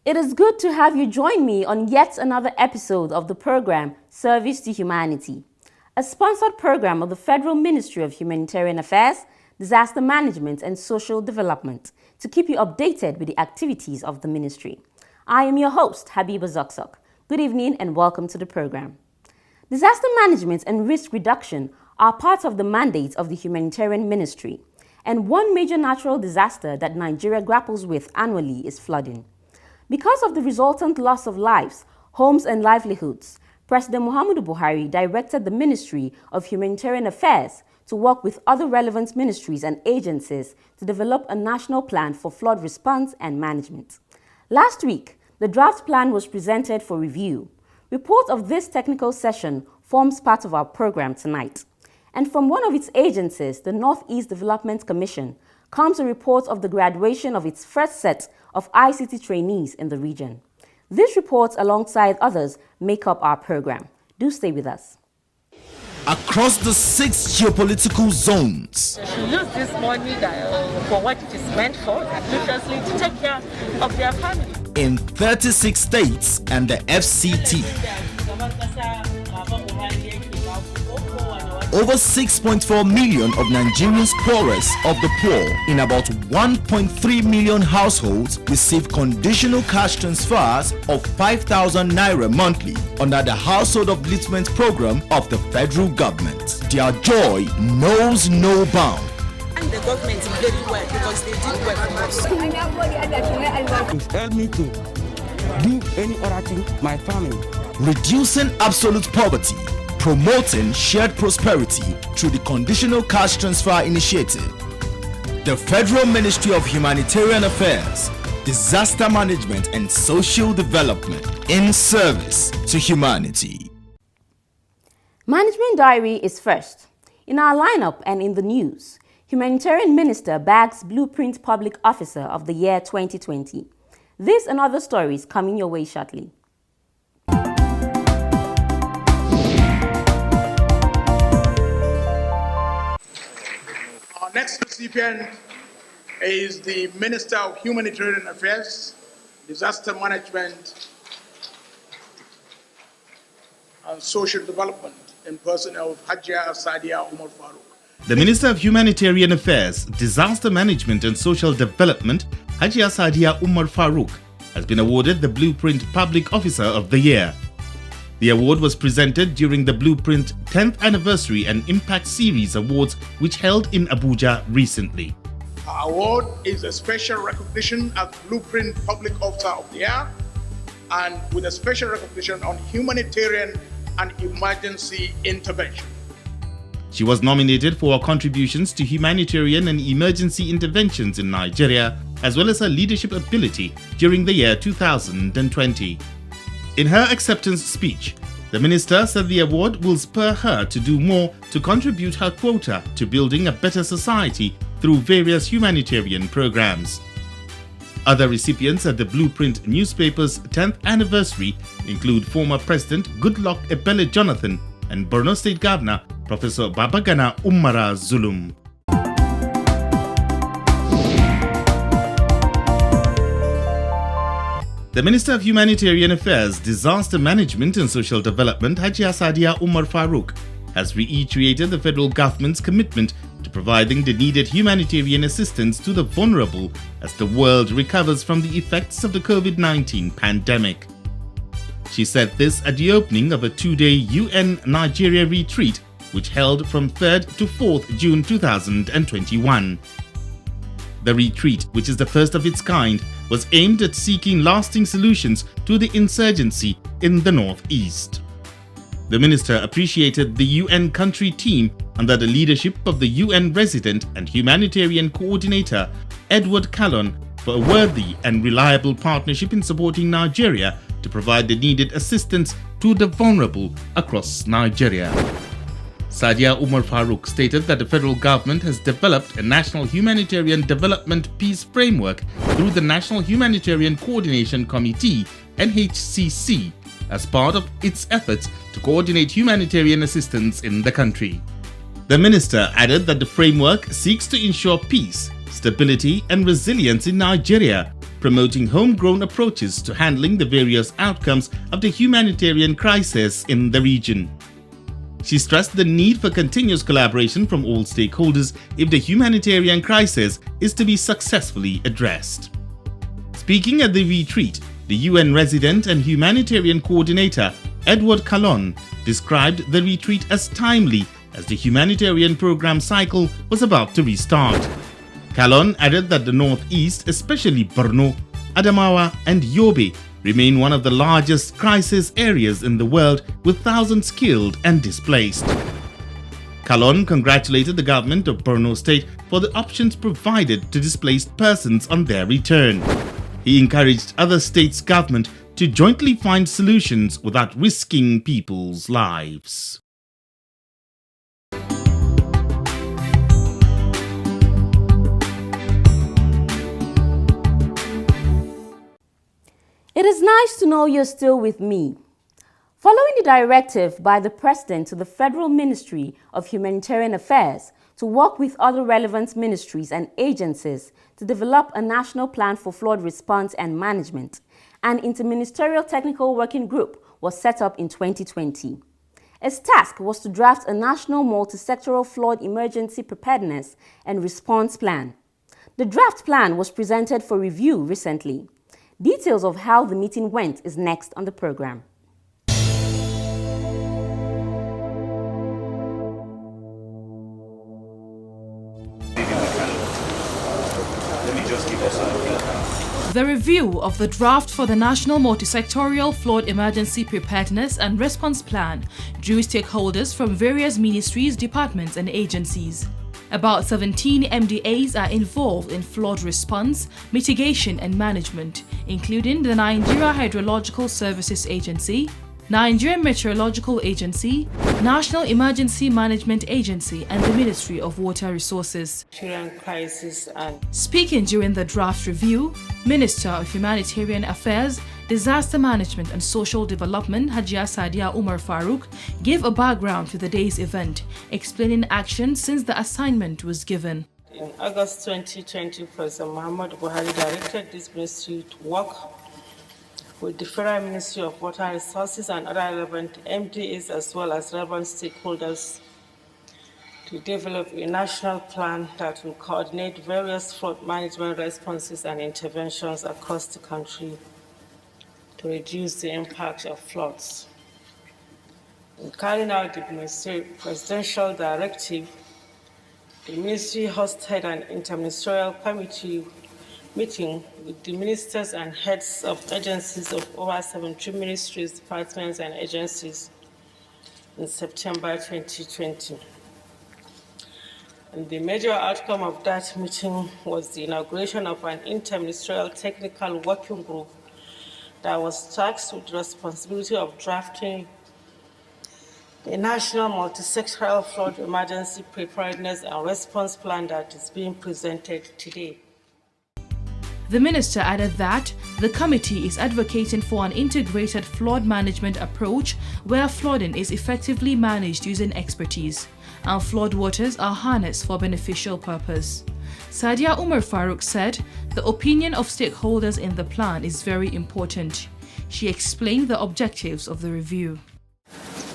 It is good to have you join me on yet another episode of the program Service to Humanity, a sponsored program of the Federal Ministry of Humanitarian Affairs, Disaster Management and Social Development to keep you updated with the activities of the ministry. I am your host, Habiba Zakzak. Good evening and welcome to the program. Disaster management and risk reduction are part of the mandate of the humanitarian ministry, and one major natural disaster that Nigeria grapples with annually is flooding. Because of the resultant loss of lives, homes and livelihoods, President Muhammadu Buhari directed the Ministry of Humanitarian Affairs to work with other relevant ministries and agencies to develop a national plan for flood response and management. Last week, the draft plan was presented for review. Report of this technical session forms part of our program tonight. And from one of its agencies, the Northeast Development Commission, comes a report of the graduation of its first set of ICT trainees in the region. This report, alongside others, make up our program. Do stay with us. Across the 6 geopolitical zones. They should use this money for what it is meant for, judiciously, to take care of their family. In 36 states and the FCT. Over 6.4 million of Nigerians poorest of the poor in about 1.3 million households receive conditional cash transfers of 5,000 naira monthly under the Household Upliftment Program of the federal government. Their joy knows no bound. And the government very well because they did well for us. It helped me to do any other thing, my family. Reducing absolute poverty, promoting shared prosperity through the Conditional Cash Transfer Initiative. The Federal Ministry of Humanitarian Affairs, Disaster Management and Social Development in service to humanity. Management Diary is first. In our lineup and in the news, Humanitarian Minister bags Blueprint Public Officer of the Year 2020. This and other stories coming your way shortly. Our next recipient is the Minister of Humanitarian Affairs, Disaster Management and Social Development in person of Hajia Sadiya Umar Farouk. The Minister of Humanitarian Affairs, Disaster Management and Social Development, Hajia Sadiya Umar Farouk, has been awarded the Blueprint Public Officer of the Year. The award was presented during the Blueprint 10th Anniversary and Impact Series Awards, which held in Abuja recently. Our award is a special recognition as Blueprint Public Officer of the Year and with a special recognition on humanitarian and emergency intervention. She was nominated for her contributions to humanitarian and emergency interventions in Nigeria, as well as her leadership ability during the year 2020. In her acceptance speech, the minister said the award will spur her to do more to contribute her quota to building a better society through various humanitarian programs. Other recipients at the Blueprint newspaper's 10th anniversary include former President Goodluck Ebele Jonathan and Borno State Governor Professor Babagana Umara Zulum. The Minister of Humanitarian Affairs, Disaster Management and Social Development, Hajia Sadiya Umar Farouk, has reiterated the federal government's commitment to providing the needed humanitarian assistance to the vulnerable as the world recovers from the effects of the COVID-19 pandemic. She said this at the opening of a 2-day UN Nigeria retreat, which held from 3rd to 4th June 2021. The retreat, which is the first of its kind, was aimed at seeking lasting solutions to the insurgency in the northeast. The minister appreciated the UN country team under the leadership of the UN resident and humanitarian coordinator Edward Callon for a worthy and reliable partnership in supporting Nigeria to provide the needed assistance to the vulnerable across Nigeria. Sadiya Umar Farouk stated that the federal government has developed a National Humanitarian Development Peace Framework through the National Humanitarian Coordination Committee (NHCC) as part of its efforts to coordinate humanitarian assistance in the country. The minister added that the framework seeks to ensure peace, stability and resilience in Nigeria, promoting homegrown approaches to handling the various outcomes of the humanitarian crisis in the region. She stressed the need for continuous collaboration from all stakeholders if the humanitarian crisis is to be successfully addressed. Speaking at the retreat, the UN resident and humanitarian coordinator, Edward Kallon, described the retreat as timely as the humanitarian program cycle was about to restart. Kallon added that the Northeast, especially Borno, Adamawa and Yobe, remain one of the largest crisis areas in the world with thousands killed and displaced. Kallon congratulated the government of Borno State for the options provided to displaced persons on their return. He encouraged other states' government to jointly find solutions without risking people's lives. It is nice to know you're still with me. Following the directive by the President to the Federal Ministry of Humanitarian Affairs to work with other relevant ministries and agencies to develop a national plan for flood response and management, an interministerial technical working group was set up in 2020. Its task was to draft a national multi-sectoral flood emergency preparedness and response plan. The draft plan was presented for review recently. Details of how the meeting went is next on the program. The review of the draft for the National Multisectorial Flood Emergency Preparedness and Response Plan drew stakeholders from various ministries, departments and agencies. About 17 MDAs are involved in flood response, mitigation and management, including the Nigeria Hydrological Services Agency, Nigerian Meteorological Agency, National Emergency Management Agency and the Ministry of Water Resources. Speaking during the draft review, Minister of Humanitarian Affairs, Disaster Management and Social Development Hajia Sadiya Umar Faruk gave a background to the day's event, explaining action since the assignment was given. In August 2020, President Muhammadu Buhari directed this ministry to work with the Federal Ministry of Water Resources and other relevant MDAs as well as relevant stakeholders to develop a national plan that will coordinate various flood management responses and interventions across the country to reduce the impact of floods. In carrying out the presidential directive, the ministry hosted an interministerial committee meeting with the ministers and heads of agencies of over 70 ministries, departments, and agencies in September 2020. And the major outcome of that meeting was the inauguration of an interministerial technical working group that was tasked with the responsibility of drafting a national multi-sectoral flood emergency preparedness and response plan that is being presented today. The minister added that the committee is advocating for an integrated flood management approach where flooding is effectively managed using expertise and flood waters are harnessed for beneficial purpose. Sadiya Umar Faruk said the opinion of stakeholders in the plan is very important. She explained the objectives of the review.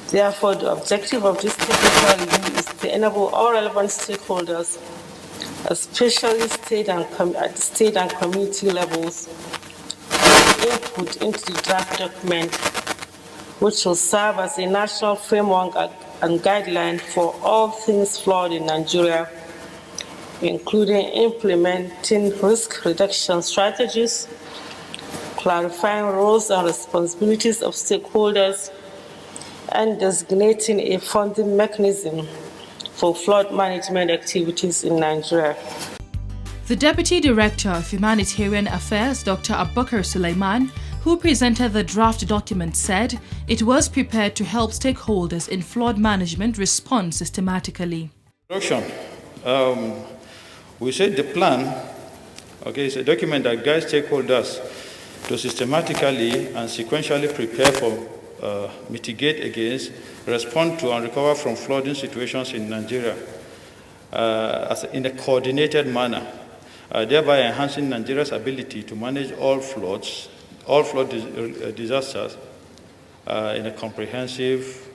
Therefore, the objective of this technical review is to enable all relevant stakeholders, especially at the state and community levels, input into the draft document, which will serve as a national framework and guideline for all things flood in Nigeria, including implementing risk reduction strategies, clarifying roles and responsibilities of stakeholders, and designating a funding mechanism for flood management activities in Nigeria. The Deputy Director of Humanitarian Affairs, Dr. Abubakar Suleiman, who presented the draft document, said it was prepared to help stakeholders in flood management respond systematically. We said the plan, is a document that guides stakeholders to systematically and sequentially prepare for, mitigate against, respond to and recover from flooding situations in Nigeria in a coordinated manner. thereby enhancing Nigeria's ability to manage all flood disasters in a comprehensive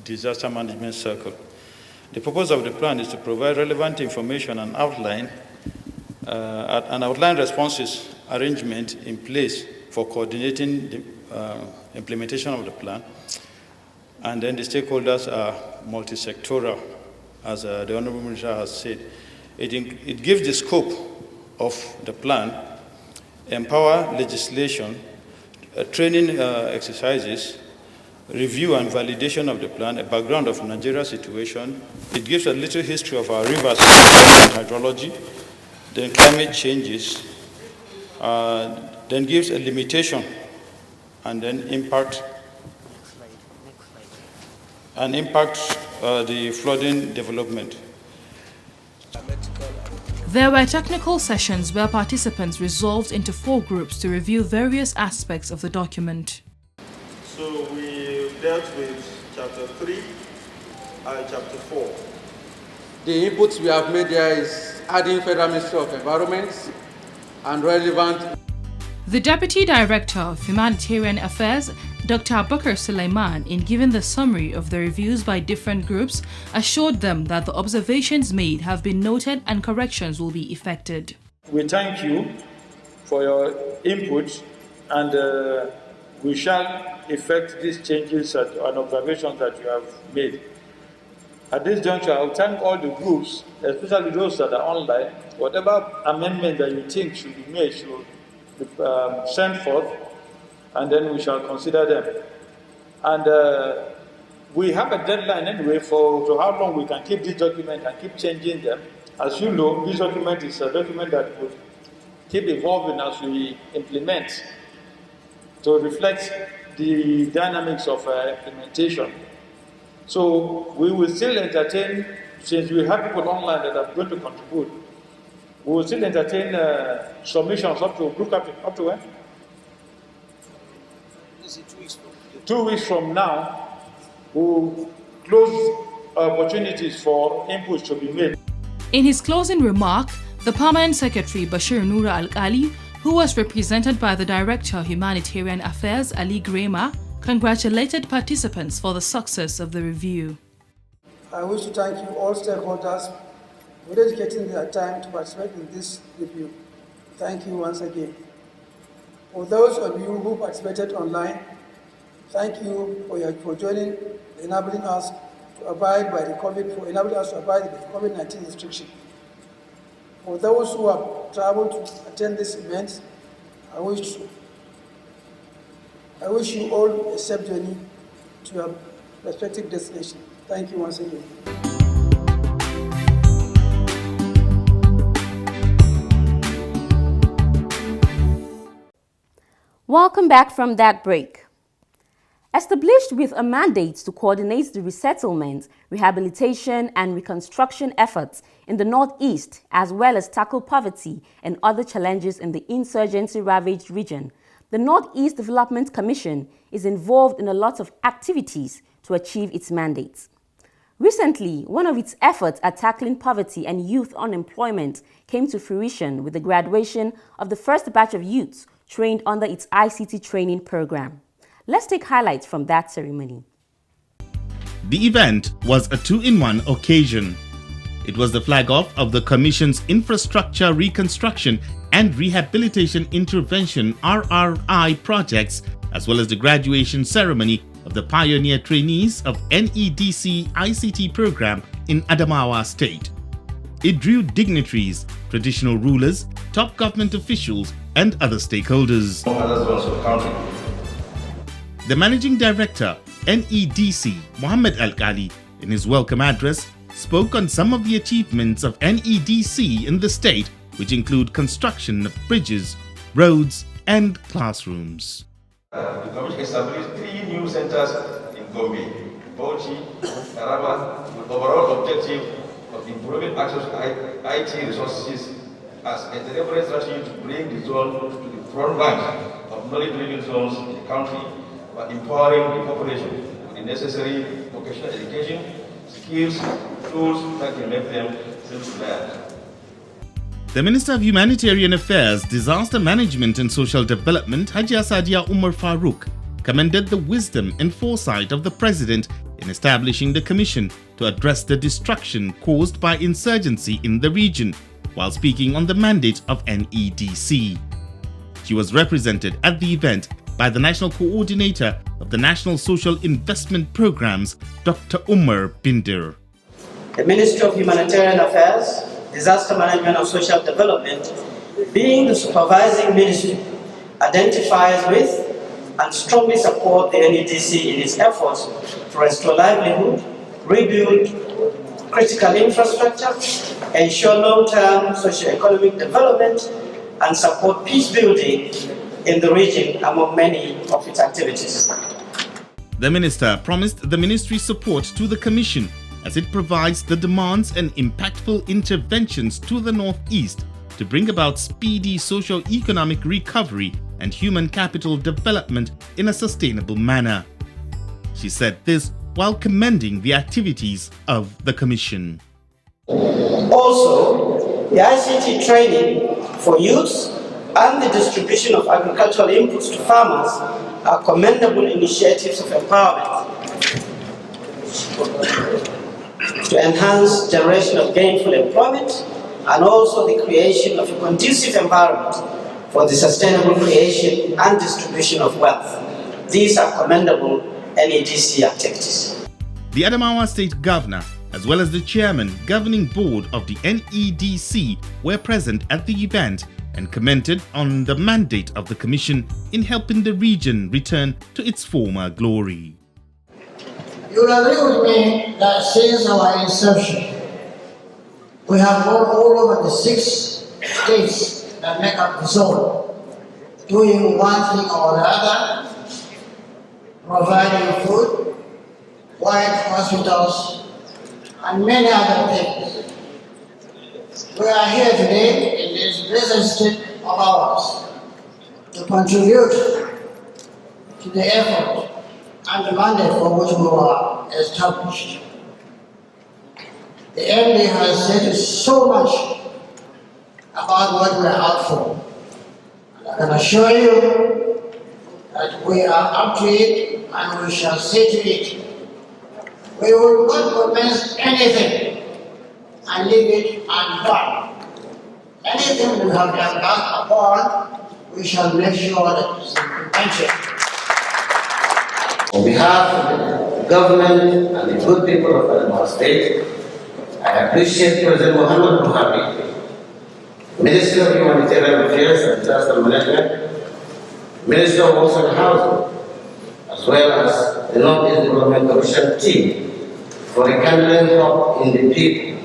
disaster management circle. The purpose of the plan is to provide relevant information and outline responses arrangement in place for coordinating the implementation of the plan. And then the stakeholders are multi-sectoral, as the Honorable Minister has said. It gives the scope of the plan, empower legislation, training exercises, review and validation of the plan, a background of Nigeria's situation. It gives a little history of our rivers and hydrology, then climate changes, then gives a limitation and then impact the flooding development. There were technical sessions where participants resolved into 4 groups to review various aspects of the document. So we dealt with Chapter 3 and Chapter 4. The inputs we have made there is adding Federal Ministry of Environment and relevant. The Deputy Director of Humanitarian Affairs, Dr. Abubakar Suleiman, in giving the summary of the reviews by different groups, assured them that the observations made have been noted and corrections will be effected. We thank you for your input, and we shall effect these changes and observations that you have made. At this juncture, I will thank all the groups, especially those that are online. Whatever amendment that you think should be made should be sent forth, and then we shall consider them. And we have a deadline anyway to how long we can keep this document and keep changing them. As you know, this document is a document that will keep evolving as we implement to reflect the dynamics of implementation. So we will still entertain, since we have people online that are going to contribute, we will still entertain submissions up to when? 2 weeks from now, we will close opportunities for inputs to be made. In his closing remark, the Permanent Secretary Bashir Nura Al-Kali, who was represented by the Director of Humanitarian Affairs Ali Grema, congratulated participants for the success of the review. I wish to thank you all stakeholders for dedicating their time to participate in this review. Thank you once again. For those of you who participated online, thank you for joining, enabling us to abide by the COVID-19 restriction. For those who have traveled to attend this event, I wish you all a safe journey to your respective destination. Thank you once again. Welcome back from that break. Established with a mandate to coordinate the resettlement, rehabilitation and reconstruction efforts in the Northeast, as well as tackle poverty and other challenges in the insurgency-ravaged region, the Northeast Development Commission is involved in a lot of activities to achieve its mandates. Recently, one of its efforts at tackling poverty and youth unemployment came to fruition with the graduation of the first batch of youths trained under its ICT training program. Let's take highlights from that ceremony. The event was a 2-in-1 occasion. It was the flag-off of the Commission's Infrastructure Reconstruction and Rehabilitation Intervention RRI projects, as well as the graduation ceremony of the pioneer trainees of NEDC ICT program in Adamawa State. It drew dignitaries, traditional rulers, top government officials, and other stakeholders. The Managing Director, NEDC, Mohammed Al-Kali, in his welcome address, spoke on some of the achievements of NEDC in the state, which include construction of bridges, roads, and classrooms. The Commission established 3 new centers in Gombe, Bauchi, Taraba, with overall objective of improving access to IT resources as a deliberate strategy to bring the zone to the front rank of knowledge-driven zones in the country by empowering the population with the necessary vocational education, skills, tools that can make them self-reliant. The Minister of Humanitarian Affairs, Disaster Management and Social Development, Hajia Sadia Umar Farouk, commended the wisdom and foresight of the President in establishing the commission to address the destruction caused by insurgency in the region, while speaking on the mandate of NEDC. She was represented at the event by the National Coordinator of the National Social Investment Programs, Dr. Umar Binder. The Ministry of Humanitarian Affairs, Disaster Management and Social Development, being the supervising ministry, identifies with and strongly supports the NEDC in its efforts to restore livelihood, rebuild critical infrastructure, ensure long-term socio-economic development, and support peace building in the region among many of its activities. The minister promised the ministry's support to the commission as it provides the demands and impactful interventions to the Northeast to bring about speedy socio-economic recovery and human capital development in a sustainable manner. She said this while commending the activities of the commission. Also, the ICT training for youths and the distribution of agricultural inputs to farmers are commendable initiatives of empowerment to enhance generation of gainful employment and also the creation of a conducive environment for the sustainable creation and distribution of wealth. These are commendable NEDC activities. The Adamawa State Governor, as well as the Chairman, Governing Board of the NEDC, were present at the event and commented on the mandate of the Commission in helping the region return to its former glory. You will agree with me that since our inception, we have gone all over the 6 states that make up the zone, doing one thing or the other, providing food, white hospitals, and many other things. We are here today in this present state of ours to contribute to the effort and the mandate for which we were established. The MD has said so much about what we are out for. And I can assure you that we are up to it and we shall see to it. We will not commence anything and leave it undone. Anything we have embarked upon, we shall make sure that it is implemented. On behalf of the government and the good people of Adamawa State, I appreciate President Muhammad Buhari, Minister of Humanitarian Affairs and Disaster Management, Minister of Works and Housing, as well as the Northeast Development Commission team for rekindling hope in the people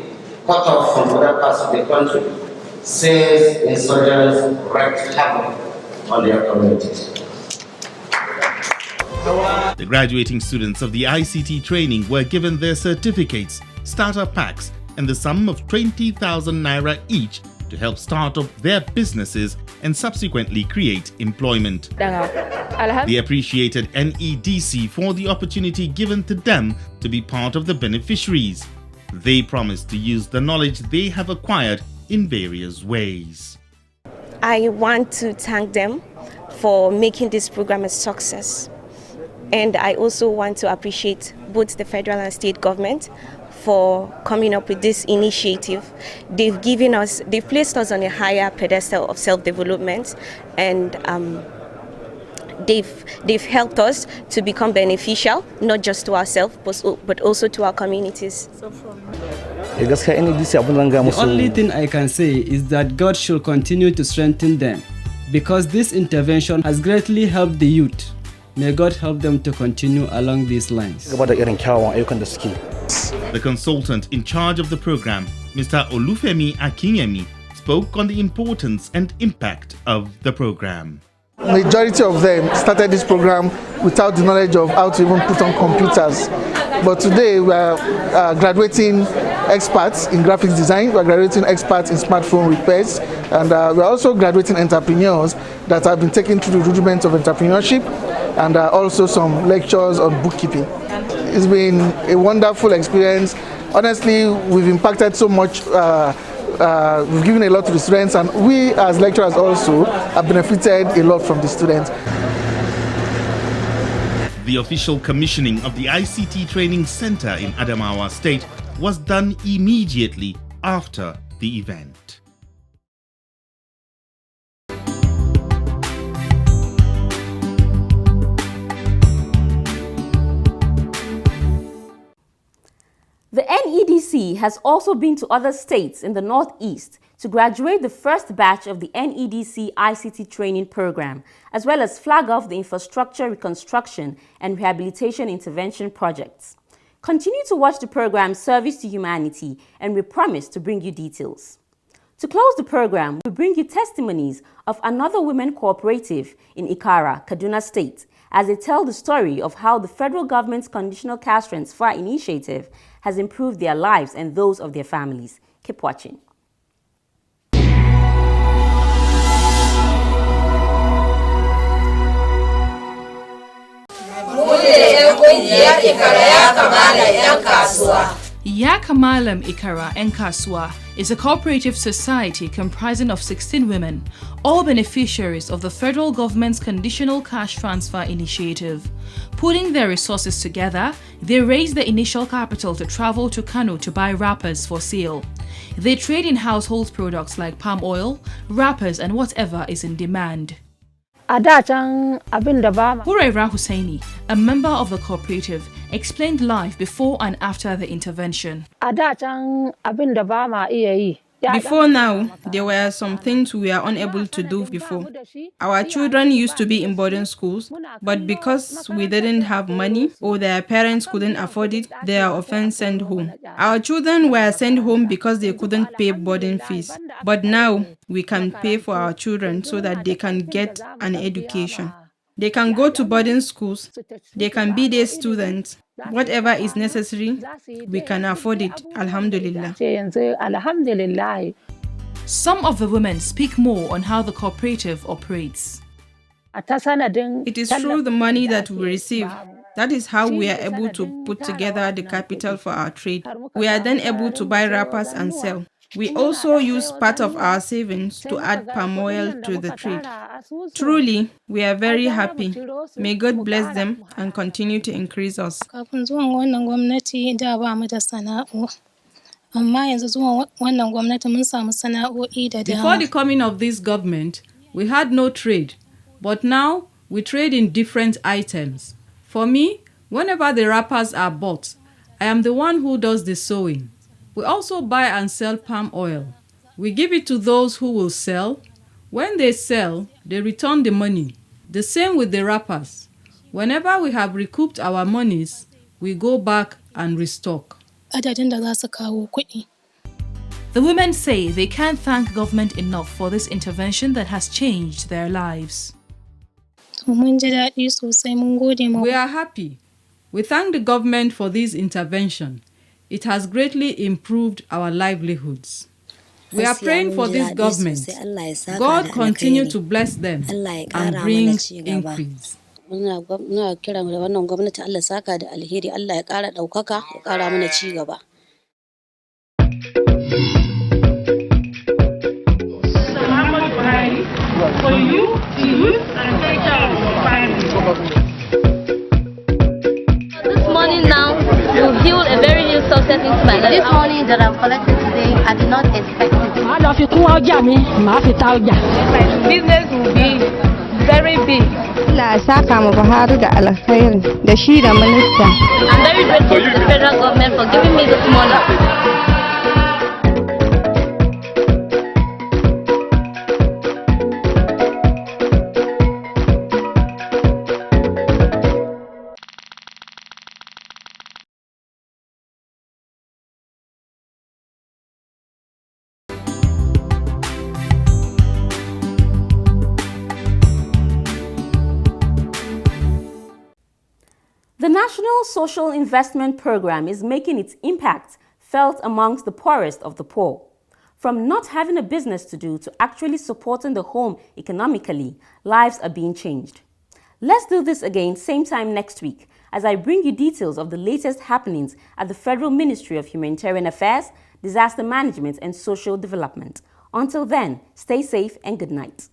cut off from other parts of the country since insurgents wreaked havoc on their communities. The graduating students of the ICT training were given their certificates, starter packs, and the sum of 20,000 naira each to help start up their businesses and subsequently create employment. They appreciated NEDC for the opportunity given to them to be part of the beneficiaries. They promised to use the knowledge they have acquired in various ways. I want to thank them for making this program a success. And I also want to appreciate both the federal and state government for coming up with this initiative. They've placed us on a higher pedestal of self-development, and they've helped us to become beneficial, not just to ourselves, but also to our communities. The only thing I can say is that God should continue to strengthen them, because this intervention has greatly helped the youth. May God help them to continue along these lines. The consultant in charge of the program, Mr. Olufemi Akinyemi, spoke on the importance and impact of the program. Majority of them started this program without the knowledge of how to even put on computers. But today we are graduating experts in graphics design, we are graduating experts in smartphone repairs, and we are also graduating entrepreneurs that have been taken through the rudiments of entrepreneurship, and also some lectures on bookkeeping. It's been a wonderful experience. Honestly, we've impacted so much we've given a lot to the students, and we as lecturers also have benefited a lot from the students. The official commissioning of the ICT Training Center in Adamawa State was done immediately after the event. The NEDC has also been to other states in the Northeast to graduate the first batch of the NEDC ICT training program, as well as flag off the infrastructure reconstruction and rehabilitation intervention projects. Continue to watch the program Service to Humanity, and we promise to bring you details. To close the program, we bring you testimonies of another women cooperative in Ikara, Kaduna State, as they tell the story of how the federal government's conditional cash transfer initiative has improved their lives and those of their families. Keep watching. Yakamalam Ikara Enkaswa is a cooperative society comprising of 16 women, all beneficiaries of the federal government's conditional cash transfer initiative. Putting their resources together, they raised the initial capital to travel to Kano to buy wrappers for sale. They trade in household products like palm oil, wrappers, and whatever is in demand. Huraira Hussaini, a member of the cooperative, explained live before and after the intervention. Before now, there were some things we were unable to do before. Our children used to be in boarding schools, but because we didn't have money or their parents couldn't afford it, they are often sent home. Our children were sent home because they couldn't pay boarding fees. But now, we can pay for our children so that they can get an education. They can go to boarding schools, they can be their students. Whatever is necessary, we can afford it, alhamdulillah. Some of the women speak more on how the cooperative operates. It is through the money that we receive. That is how we are able to put together the capital for our trade. We are then able to buy wrappers and sell. We also use part of our savings to add palm oil to the trade. Truly, we are very happy. May God bless them and continue to increase us. Before the coming of this government, we had no trade, but now we trade in different items. For me, whenever the wrappers are bought, I am the one who does the sewing. We also buy and sell palm oil. We give it to those who will sell. When they sell, they return the money. The same with the wrappers. Whenever we have recouped our monies, we go back and restock. The women say they can't thank government enough for this intervention that has changed their lives. We are happy. We thank the government for this intervention. It has greatly improved our livelihoods. We are praying for this government. God continue to bless them and bring increase. For you, the youth, and take care of your family. This morning now, you build a very new success into my life. This money that I've collected today, I did not expect it. Business will be very big. I'm very grateful to the federal government for giving me this money. The National Social Investment Program is making its impact felt amongst the poorest of the poor. From not having a business to do to actually supporting the home economically, lives are being changed. Let's do this again same time next week as I bring you details of the latest happenings at the Federal Ministry of Humanitarian Affairs, Disaster Management and Social Development. Until then, stay safe and good night.